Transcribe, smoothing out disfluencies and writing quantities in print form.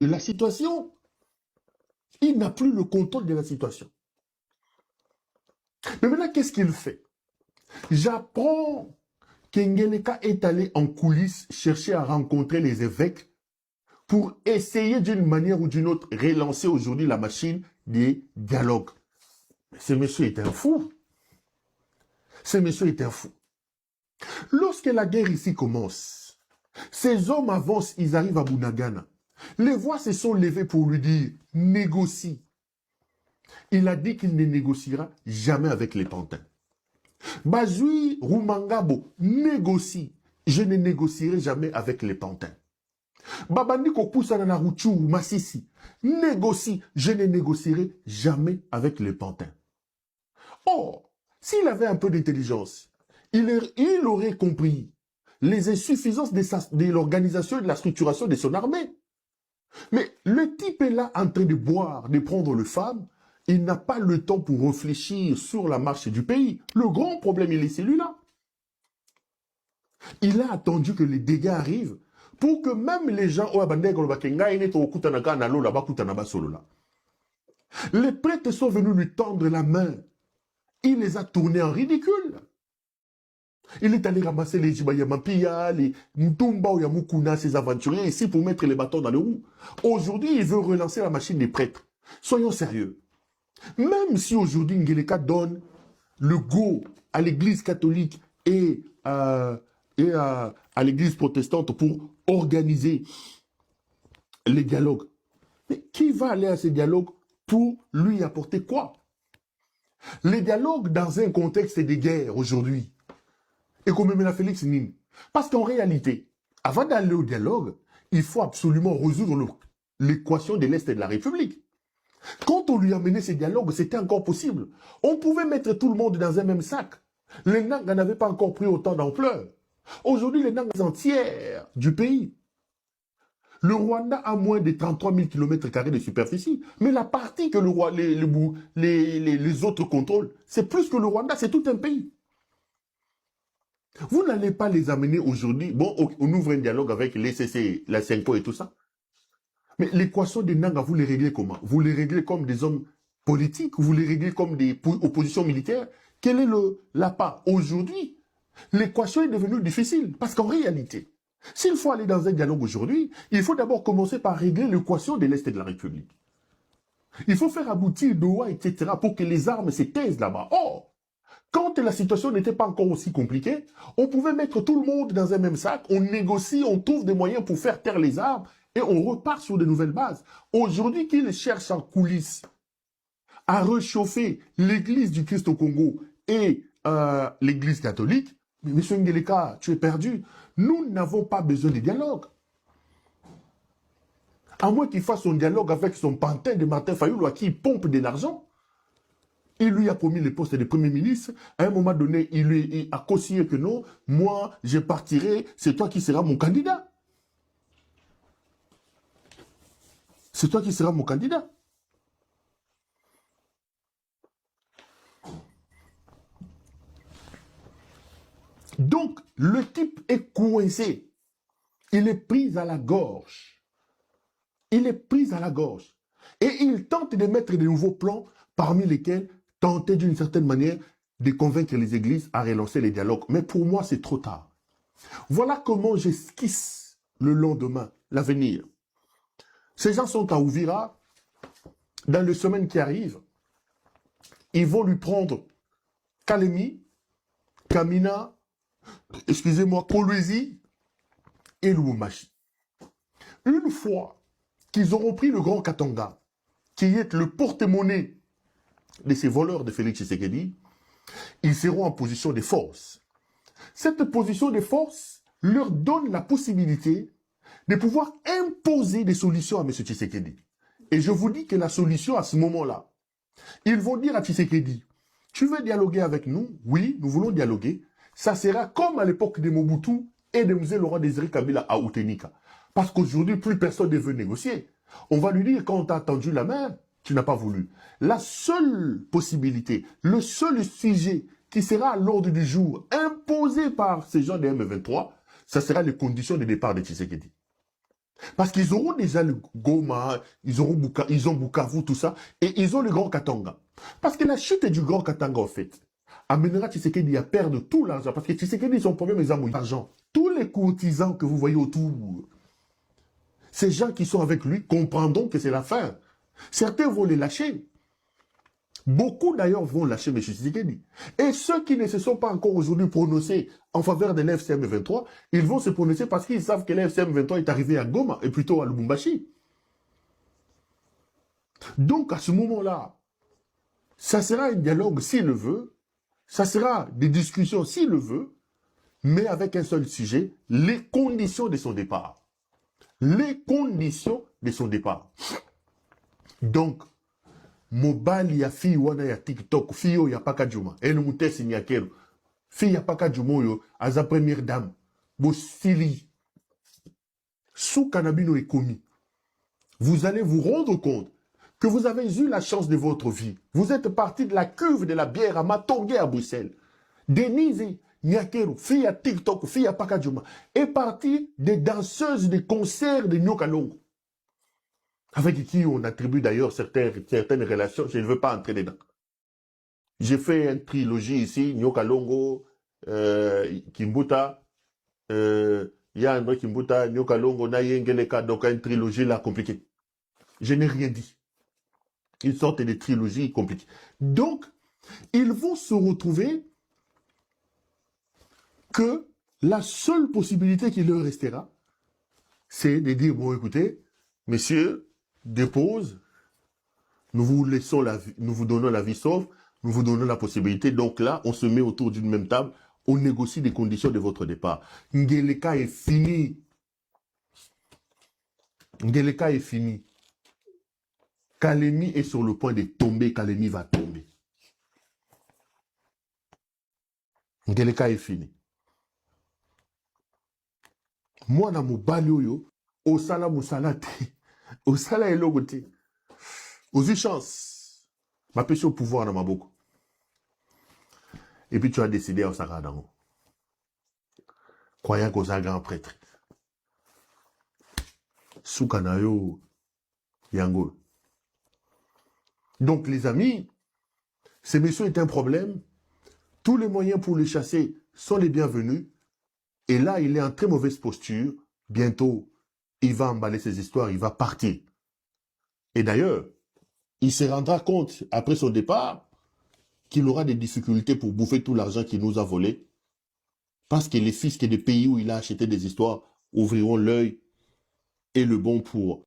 la situation. Il n'a plus le contrôle de la situation. Mais maintenant, qu'est-ce qu'il fait? J'apprends qu'Ngeleka est allé en coulisses chercher à rencontrer les évêques pour essayer d'une manière ou d'une autre relancer aujourd'hui la machine des dialogues. Mais ce monsieur est un fou. Ce monsieur est un fou. Lorsque la guerre ici commence, ces hommes avancent, ils arrivent à Bunagana. Les voix se sont levées pour lui dire « négocie ». Il a dit qu'il ne négociera jamais avec les pantins. Bazui Rumangabo négocie. Je ne négocierai jamais avec les pantins. Babandi Kopoussa Naruchu Massissi négocie. Je ne négocierai jamais avec les pantins. Or, s'il avait un peu d'intelligence, il aurait compris les insuffisances de l'organisation et de la structuration de son armée. Mais le type est là en train de boire, de prendre le femme. Il n'a pas le temps pour réfléchir sur la marche du pays. Le grand problème, il est celui-là. Il a attendu que les dégâts arrivent pour que même les gens... Les prêtres sont venus lui tendre la main. Il les a tournés en ridicule. Il est allé ramasser les Jibayamampia, les Mtumba ou Yamukuna, ses aventuriers ici pour mettre les bâtons dans les roues. Aujourd'hui, il veut relancer la machine des prêtres. Soyons sérieux. Même si aujourd'hui Ngeleka donne le go à l'église catholique et à l'église protestante pour organiser les dialogues, mais qui va aller à ces dialogues pour lui apporter quoi? Les dialogues dans un contexte de guerre aujourd'hui, et comme la Félix Nin. Parce qu'en réalité, avant d'aller au dialogue, il faut absolument résoudre l'équation de l'Est et de la République. Quand on lui a mené ces dialogues, c'était encore possible. On pouvait mettre tout le monde dans un même sac. Les Nangas n'avaient pas encore pris autant d'ampleur. Aujourd'hui, les Nangas entières du pays. Le Rwanda a moins de 33 000 km² de superficie. Mais la partie que les autres contrôlent, c'est plus que le Rwanda, c'est tout un pays. Vous n'allez pas les amener aujourd'hui. Bon, on ouvre un dialogue avec les CC, la Senko et tout ça. Mais l'équation des Nangas, vous les réglez comment? Vous les réglez comme des hommes politiques? Vous les réglez comme des oppositions militaires? Quel est l'appât? Aujourd'hui, l'équation est devenue difficile. Parce qu'en réalité, s'il faut aller dans un dialogue aujourd'hui, il faut d'abord commencer par régler l'équation de l'Est et de la République. Il faut faire aboutir Doha, etc. pour que les armes se taisent là-bas. Or, quand la situation n'était pas encore aussi compliquée, on pouvait mettre tout le monde dans un même sac, on négocie, on trouve des moyens pour faire taire les armes et on repart sur de nouvelles bases. Aujourd'hui, qu'ils cherchent en coulisses à réchauffer l'église du Christ au Congo et l'église catholique, mais M. Ngeleka, tu es perdu. Nous n'avons pas besoin de dialogue. À moins qu'il fasse son dialogue avec son pantin de Martin Fayoulou à qui il pompe de l'argent. Il lui a promis le poste de Premier ministre. À un moment donné, il lui a conseillé que non, moi, je partirai, c'est toi qui seras mon candidat. C'est toi qui seras mon candidat. Donc, le type est coincé. Il est pris à la gorge. Il est pris à la gorge. Et il tente de mettre de nouveaux plans, parmi lesquels tenter d'une certaine manière de convaincre les églises à relancer les dialogues. Mais pour moi, c'est trop tard. Voilà comment j'esquisse le lendemain, l'avenir. Ces gens sont à Ouvira. Dans les semaines qui arrivent, ils vont lui prendre Kalemi, Kamina, excusez-moi, Kolwezi et Lubumbashi. Une fois qu'ils auront pris le Grand Katanga, qui est le porte-monnaie de ces voleurs de Félix Tshisekedi, ils seront en position de force. Cette position de force leur donne la possibilité de pouvoir imposer des solutions à M. Tshisekedi. Et je vous dis que la solution à ce moment-là, ils vont dire à Tshisekedi, tu veux dialoguer avec nous? Oui, nous voulons dialoguer. Ça sera comme à l'époque de Mobutu et de M. Laurent Désiré Kabila à Outenika. Parce qu'aujourd'hui, plus personne ne veut négocier. On va lui dire, quand on t'a tendu la main, tu n'as pas voulu. La seule possibilité, le seul sujet qui sera à l'ordre du jour imposé par ces gens de M23, ça sera les conditions de départ de Tshisekedi. Parce qu'ils auront déjà le Goma, ils ont Bukavu, tout ça, et ils ont le Grand Katanga. Parce que la chute du Grand Katanga, en fait, amènera Tshisekedi à perdre tout l'argent. Parce que Tshisekedi, son problème, ils ont l'argent. Tous les courtisans que vous voyez autour, ces gens qui sont avec lui comprendront que c'est la fin. Certains vont les lâcher. Beaucoup d'ailleurs vont lâcher M. Tshisekedi. Et ceux qui ne se sont pas encore aujourd'hui prononcés en faveur de l'FCM 23, ils vont se prononcer parce qu'ils savent que l'FCM 23 est arrivé à Goma, et plutôt à Lubumbashi. Donc à ce moment-là, ça sera un dialogue s'il le veut, ça sera des discussions s'il le veut, mais avec un seul sujet, les conditions de son départ. Les conditions de son départ. Donc, mobali ya fi wana ya TikTok, fiyo ya paka juma, enu mutesi nyakero, fi ya paka juma yo, aza première dame, bosili, sous canabino est commis. Vous allez vous rendre compte que vous avez eu la chance de votre vie. Vous êtes parti de la cuve de la bière à Matongué à Bruxelles. Denise Nyakero, fille à TikTok, fille à Pakadjuma, est partie des danseuses de concerts de Nyokalongo. Avec qui on attribue d'ailleurs certaines relations, je ne veux pas entrer dedans. J'ai fait une trilogie ici, Nyokalongo, Kimbuta, Yandre Kimbuta, Nyokalongo, Nayengeleka, donc une trilogie là compliquée. Je n'ai rien dit. Une sorte de trilogie compliquée. Donc, ils vont se retrouver que la seule possibilité qui leur restera, c'est de dire, bon, écoutez, messieurs, dépose, nous vous laissons la vie, nous vous donnons la vie sauve, nous vous donnons la possibilité. Donc là, on se met autour d'une même table, on négocie des conditions de votre départ. Ngeleka est fini. Ngeleka est fini. Kalemi est sur le point de tomber, Kalemi va tomber. Ngeleka est fini. Moi, dans mon balioyo, au sala moussalate, au sala elogote, aux eu chance, ma pêche au pouvoir dans ma boucle. Et puis tu as décidé à Osaka, croyant qu'aux a grand prêtre. Soukanayo, Yangol. Donc, les amis, ce monsieur est un problème. Tous les moyens pour le chasser sont les bienvenus. Et là, il est en très mauvaise posture. Bientôt, il va emballer ses histoires, il va partir. Et d'ailleurs, il se rendra compte, après son départ, qu'il aura des difficultés pour bouffer tout l'argent qu'il nous a volé. Parce que les fiscs des pays où il a acheté des histoires ouvriront l'œil et le bon pour